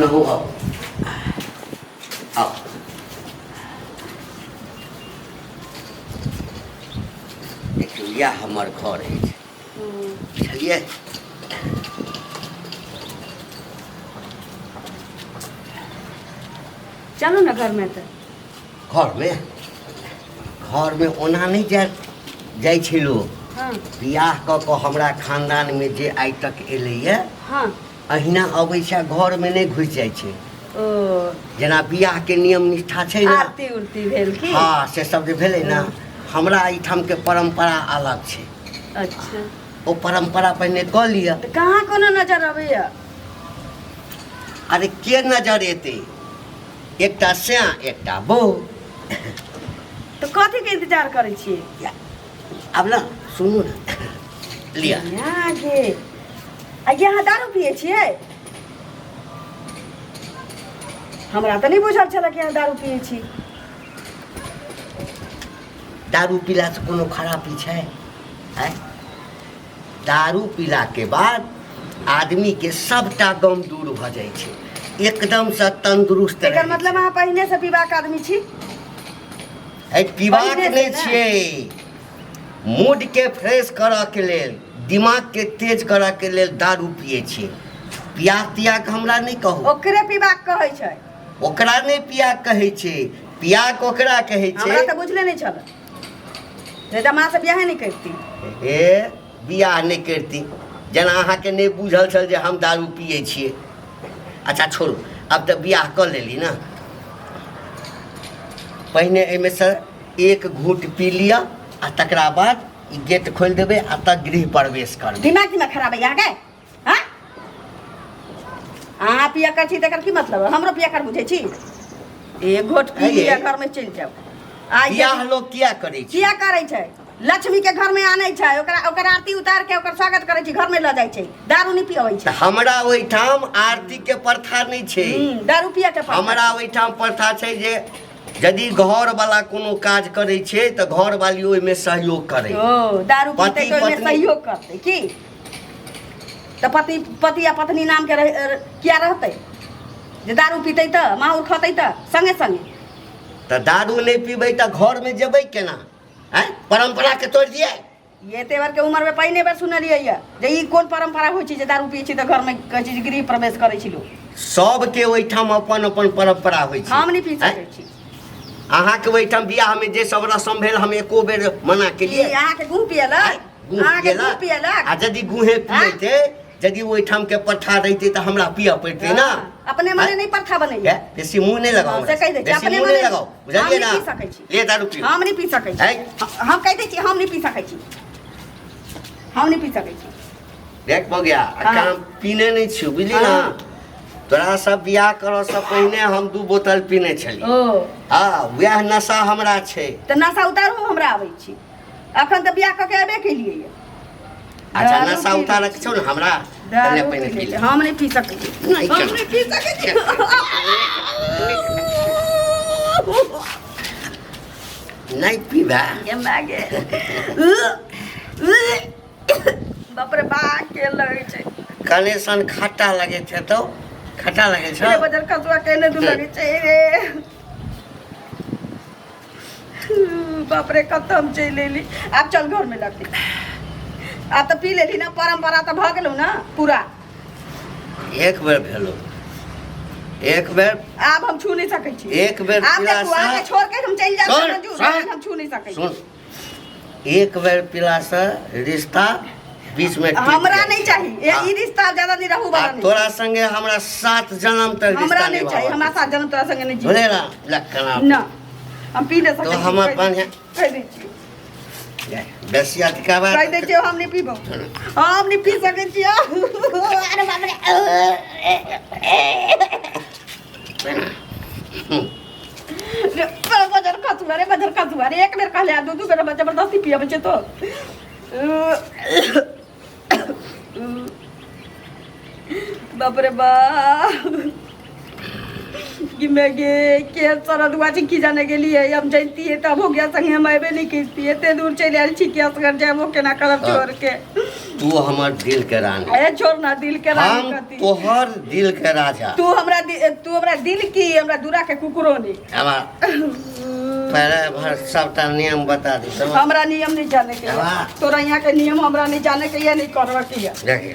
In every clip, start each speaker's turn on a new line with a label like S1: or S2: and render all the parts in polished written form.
S1: नहु आओ आओ देखियो यह हमर घर है बुझलिए
S2: चलू ना घर में तो
S1: घर में ओना नहीं जाइ छै लोग
S2: हाँ
S1: बियाह क के हमरा खानदान में जे आइ तक एलैए
S2: हाँ
S1: अहिना अबै छै घर में नहीं घुस जाइ छै
S2: ओ
S1: जेना बियाह के नियम निष्ठा छै ना
S2: आरती उरती भेल की
S1: हाँ से सब जे भेलै ना हमरा एहिठाम के परंपरा अलग छै
S2: अच्छा
S1: ओ परंपरा पहिने क लिअ
S2: तो कहाँ कोनो नजर अबैया
S1: अरे के नजर एतै एकटा स्या एकटा बहू
S2: तो कथी के इंतजार करे छियै
S1: अब ना सुनू ना लिया
S2: आगे यहाँ दारू पिए छियै हमरा तो नहीं बुझल छल कि यहाँ दारू पिए छी
S1: दारू पीला से कोनो खराबी छै हैं दारू पीला के बाद आदमी के सबटा गम दूर भ जाइ छै एकदम से तंदुरुस्त
S2: एकर
S1: रहै
S2: मतलब अहाँ पहिने से पीबाक आदमी छी
S1: छै पीबाक
S2: पहिने से
S1: नहीं
S2: ना।
S1: छियै मूड के फ्रेश करऽ के लेल दिमाग के तेज करऽ के लेल दारू पिए छियै पिया तिया के हमरा नहीं कहू
S2: ओकरे पीबाक कहै छै
S1: ओकरा नहीं पिया कहै छै पिया के ओकरा कहै छै
S2: हमरा तो बुझले नहीं छल नहीं तो माँ से बियाह नहीं करती
S1: ए बियाह नहीं करती जेना अहाँके नहीं बुझल छल जे हम दारू पिए छियै अच्छा छोड़ू अब तो बियाह कर लेली ना पहिने एहिमे से एक घूंट पी लिया आ तकरा बाद ई गेट खोल देबै आ तक गृह प्रवेश करबै
S2: दिमाग खराब है यहाँ के हाँ अहाँ पिया कर छी तकर की मतलब है हमरो पिया कर बुझे छी एक घोट पी लिया घर में चल जाओ
S1: बियाह लोग किया करै छै
S2: किया करे छै लक्ष्मी के घर में आने छै ओकरा ओकर आरती उतार के ओकर स्वागत करे छी घर में ल जाय छै दारू नहीं पियबै छै
S1: तऽ हमरा ओहिठाम आरती के प्रथा नहीं छै
S2: दारू पिया के पड़ता।
S1: हमरा ओहिठाम प्रथा छै जे यदि घर वाला कोनो काज करे छै तऽ घर वाली ओहिमे सहयोग करे
S2: ओ दारू पीते
S1: पति
S2: तो ओहिमे
S1: पत्नी-
S2: सहयोग करते की तो पति या पत्नी नाम के किया रहते जे दारू पीते तो माहौर खते तो संगे संगे
S1: तऽ दारू नहीं पीबै तऽ घर में जेबै केना हैं परंपरा के तोड़ दिए
S2: ये तेवर के उम्र में पहिने बार सुनलियै ये जे ई कोन परंपरा होइ छै जे दारू पियै छी तऽ घर में कहै छै जे गृह प्रवेश करै छी लोग
S1: सबके ओहिठाम अपन अपन परंपरा होइ छै
S2: हम नहीं पी
S1: हैं?
S2: सकै छी
S1: अहाँके ओहिठाम बियाह में जे सब रसम भेल हम एको बेर मना
S2: ई
S1: केलिए
S2: अहाँ के गुह पियलक अहाँ के गुह पियलक
S1: आ यदि गुहे पियते यदि ओहिठाम के प्रथा रहिते तऽ हमरा पिय पड़ते ना
S2: अपने मने नहीं प्रथा बनैया
S1: बेसी मुंह नहीं लगाओ
S2: से कहि दै छी
S1: बेसी
S2: अपने
S1: मुंह
S2: मने
S1: नहीं लगाओ बुझलिए ना
S2: हम नहीं पी सकै छी
S1: ले दारू पियो
S2: हम नहीं पी सकै छी
S1: हैं?
S2: हम कहि दै छी हम नहीं पी सकै छी हम नहीं पी सकै छी
S1: देख भ गया
S2: हाँ।
S1: काम पीने नहीं छी बुझली ना
S2: हाँ।
S1: तोरा सब बियाह करऽ से पहिने हम 2 बोतल पीने छली
S2: ओ
S1: हाँ वह नशा हमरा छै
S2: तऽ नशा उतारू हमरा आबै छी अखन तऽ बियाह कऽ के एबे केलियै ये
S1: अच्छा
S2: दारू
S1: नशा
S2: पी
S1: उतारऽ
S2: लै
S1: के छौ ने हमरा
S2: दारू
S1: पहले
S2: पी
S1: पहिने
S2: लै
S1: पी
S2: छी।
S1: ले
S2: हम नहीं पी सकै छी
S1: नहीं
S2: हम
S1: चल।
S2: नहीं पी सकै छी
S1: नहीं पीबा
S2: ये मागे बाप रे बा के लगै छै
S1: कनेसन खट्टा लगे छै तो खट्टा लगे छै
S2: रे बजर कसुआ केने दू लगै छै रे बाप रे खत्म चलि एली आब चल घर में लगती आ तऽ पी लेली ना परंपरा तऽ भऽ गेलौ ना पूरा
S1: एक बेर भेलो एक बेर
S2: आब हम छू नहीं सकै छी
S1: एक बेर
S2: आब
S1: पिला
S2: देखू आके
S1: से
S2: छोड़ के हम चलि जाब
S1: सुन,
S2: संजू
S1: सुन।
S2: हम छू नहीं सकै छी
S1: सुन एक बेर पिला से रिश्ता बीच में टूट
S2: हमरा
S1: जाइ
S2: नहीं
S1: छै।
S2: चाहिए
S1: हाँ।
S2: ई रिश्ता ज्यादा नहीं रहू
S1: आ
S2: वाला नहीं
S1: तोरा संगे हमरा 7 जन्म तक रिश्ता
S2: हमरा नहीं चाहिए हमरा
S1: निभाबऽ
S2: साथ जन्म तोरा संगे नहीं
S1: बोले
S2: जी
S1: ना लखना
S2: ना हम पी नहीं
S1: तो
S2: सकै छी
S1: हम अपन
S2: कहि दै छी
S1: बेसी अधिकार
S2: कहि दै छी हम नहीं पीबो हम नहीं पी सकै छी अरे बाप रे बजर खसुआ रे एक बेर कहले आ दू बेर जबरदस्ती पिया बच्चे तो बाप रे बा कि मैं गे के सरद वाची की जाने के लिए हम जानती है तब हो गया संगे हम आबे नहीं करती है ते दूर चले आल छी के असगर जाबो केना करब छोड़ के
S1: तू हमर दिल के रानी
S2: ए छोड़ ना दिल के रानी
S1: हम
S2: कती
S1: तोहर दिल के राजा
S2: तू हमरा दिल की हमरा दूरा के कुकुरो नहीं
S1: पहले भर सबटा नियम बता दी समझ
S2: हमरा नियम नहीं जाने के
S1: हाँ।
S2: तोरा यहाँ के नियम हमरा नहीं जाने के ये नहीं करवा के
S1: देखिए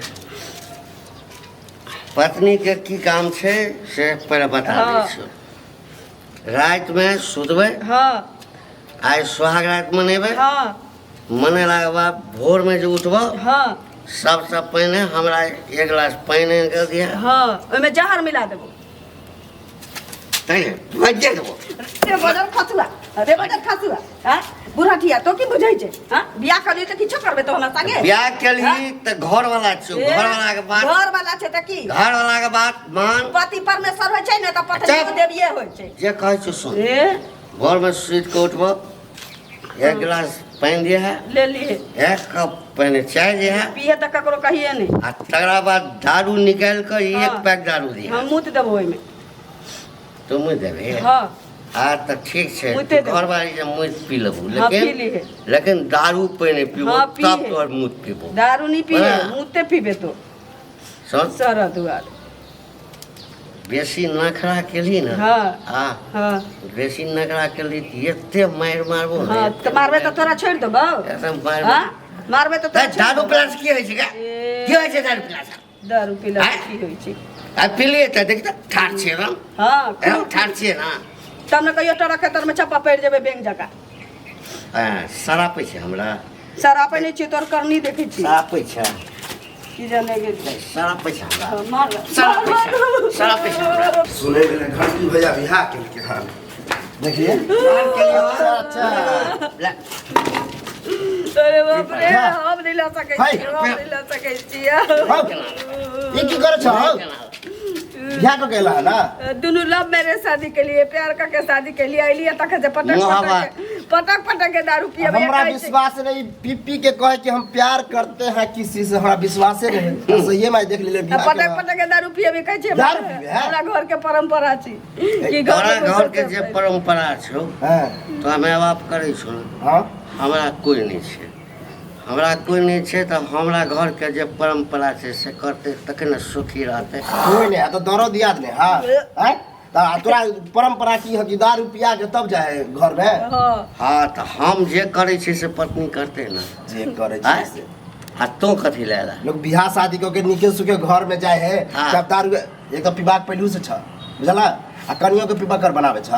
S1: पत्नी के की काम छे से पहले बता
S2: हाँ।
S1: दै छियो रात में सुतबे
S2: हाँ
S1: आइ सुहाग रात मनेबे
S2: हाँ
S1: मनेला के बाद भोर में जो उठबो
S2: हाँ
S1: सबसे पहले हमरा एक गिलास पानी कर दिया
S2: हाँ ओमे जहर मिला देबो
S1: तैले बजे देबो
S2: रे बदर खसुआ हां बुढ़ाटिया तो की बुझै छै हां बियाह करली त किछो करबे तो हमरा संगे
S1: ब्याह केली त घर वाला छो घर वाला के बाद
S2: घर वाला छै त की
S1: घर वाला के बात मान
S2: पति परमेश्वर होय छै ने त पत्नी
S1: अच्छा।
S2: देविये होय छै
S1: जे कहै छो सुन
S2: ए
S1: घर में सुत के उठबो एक गिलास पानी दिया है
S2: ले लिए
S1: एक कप पानी चाय दिया है
S2: पिए त ककरो कहिए नहीं
S1: आ तकरा बाद दारू निकाल कर
S2: हाँ।
S1: एक पैक दारू दिया
S2: हम मुत देबो ओइमे
S1: तुम देबे
S2: हां
S1: आ त ठीक छे
S2: मुते देबो।
S1: घर वाली जे मुझ पी लेबू
S2: हाँ, पी
S1: लेकिन
S2: लिए।
S1: लेकिन दारू पहले पीबो
S2: हाँ, पिए।
S1: तब तोर मुझ पीबो
S2: दारू नहीं पिए
S1: हाँ।
S2: मुते पीबे तो
S1: सुन
S2: सारा दुआर
S1: बेसी नखरा केली ना
S2: हाँ।
S1: आ
S2: हां
S1: बेसी नखरा केली त एते मार मारबो ने
S2: हां त मारबे त तोरा छोड़ देबो
S1: एकदम मार
S2: हां मारबे त तोरा
S1: दारू प्लास की होइ छै का
S2: ए।
S1: की होइ छै दारू प्लास
S2: दारू पीला
S1: हाँ।
S2: की होय छै
S1: आ पीलिए त देख त ठाड़ छै राम
S2: हां
S1: एकदम ठाड़ छै ना
S2: तब न कहियो तोरा खेतर में छप्पा पड़ जेबे बैंक जका
S1: सरापै छै हमरा
S2: सरापे नहीं छी तोर करनी देखै छी
S1: सरापै छै
S2: की जाने गे
S1: सरापै छै हमरा
S2: मार
S1: सरापै छै सरापै छै हमरा
S3: सुने गेले घंटी भैया बिहा केलके हन देखिए
S1: अच्छा ला
S2: अरे बाप रे हम नहीं ला सकै
S3: हाय।
S2: छी हम नहीं ला सकै छी
S3: ये की करे छ बिहा तो केला है ना
S2: दुनू लव मैरिज शादी के लिए प्यार करके शादी के लिए आइलिए तक जे पटक के दारू पिए
S3: हमरा विश्वास नहीं पी पी के कहे कि हम प्यार करते हैं किसी से हमरा विश्वास नहीं तो सही मैं देख ले बिहा
S2: पटक के दारू पिए भी कहै छै
S3: दारू पिए, हैं?
S2: हमरा घर के परंपरा छी कि
S1: तोरा
S2: में
S1: घर के
S2: घुसै
S1: जे
S2: छै।
S1: परंपरा छौ
S3: हां
S1: तो हमे बाप करै छौ
S3: हां
S1: हमरा कोई नहीं छै हमरा कोई नहीं छै तो हमरा घर के जे परंपरा छै से करते तखन सुखी रहते
S3: कोई नहीं तो दरो दिया ने हां हैं ता तोरा परंपरा की है कि दारू पिया के तब जाए घर में
S2: हां
S1: हाँ तो हम जे करे छै से पत्नी करते ना
S3: जे करे
S1: आँय?
S3: छै से
S1: आ तो कथी लेला
S3: लोग बिहा शादी के निके सुके घर में जाए है
S1: हाँ।
S3: तब दारू एक तो पिबाक पहलू से छ बुझला आ कनियो के पिबा कर बनावे छ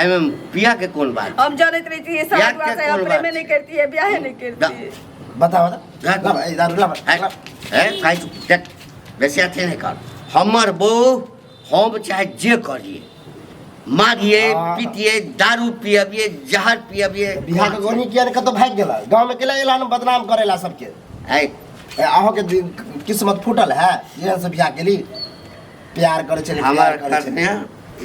S1: एमे पिया के कोन बात
S2: हम जानत रही थी
S1: प्यार
S2: शादी
S1: के
S2: से
S1: कौन
S2: प्रेम
S1: बात?
S2: नहीं करती है ब्याह नहीं करती है
S3: बताओ
S1: ला।
S3: ला ए दारू ला
S1: है काई देख बेसी अथी नहीं कर हमर बहू हम चाहे जे करिए मारिए
S3: हाँ।
S1: पीटिए दारू पियबिए जहर पियबिए
S3: बिहा के गोनी किया ने कतो भाग गेला गांव में केला एला न बदनाम करेला सबके
S1: ऐ
S3: अहों के किस्मत फूटल है ये सब बिहा केली प्यार करे छले
S1: हमर
S3: प्यार करे छले
S1: कन्या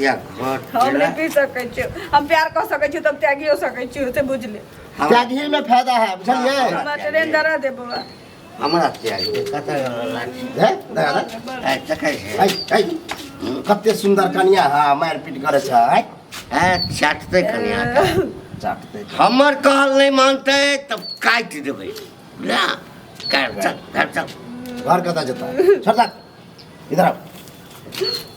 S1: या घर
S2: हम
S1: चला
S2: नहीं पी सकै छी हम प्यार कर सकै छी तब त्यागियो सकै छी से बुझ ले
S3: त्यागी में फायदा है बुझलिए
S1: हाँ।
S2: हम ट्रेन धरा दे बाबा
S1: हमरा त्याग कतऽ लाठी
S3: है दादा
S1: ऐ चकै छै
S3: आई आई कते सुंदर कन्या हां मार पीट करे छ आई
S1: ऐ चाटते कन्या का
S3: चाटते
S1: हमर कहल नहीं मानते तब काट देबै ना कर चल
S3: घर कता जता छोड़ जा इधर आ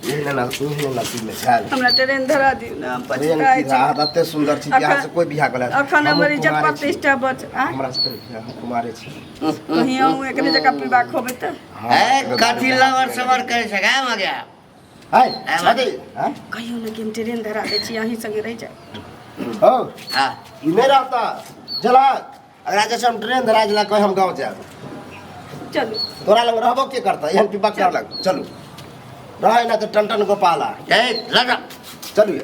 S3: ये ना नसीब में छाल
S2: हमरा ट्रेन धरा दी ना हम
S3: ट्रेन
S2: पछताए
S3: की
S2: छी
S3: राह दते सुंदर छी यहाँ से कोई बिहा गला
S2: अखन हमर इज्जत प्रतिष्ठा बच आ
S3: हमरा से हम कुमारे छी
S2: कहीं आऊं एकने जगह पीबा खोबे त
S1: ऐ कथी लवर सवर करे छै गाय में गया
S3: हाय छाती हां
S2: कहियो न कि हम ट्रेन धरा दे छी अहीं संगे रह जाए
S3: हो
S1: हां
S3: ई नहीं रहता चला अगर आज से हम ट्रेन धरा जला कोई हम गांव जाए
S2: चलो
S3: तोरा लग रहबो के करता एहन पिबा कर लग चलू रहे ना तो टन गोपाला
S1: ए लगा
S3: चलू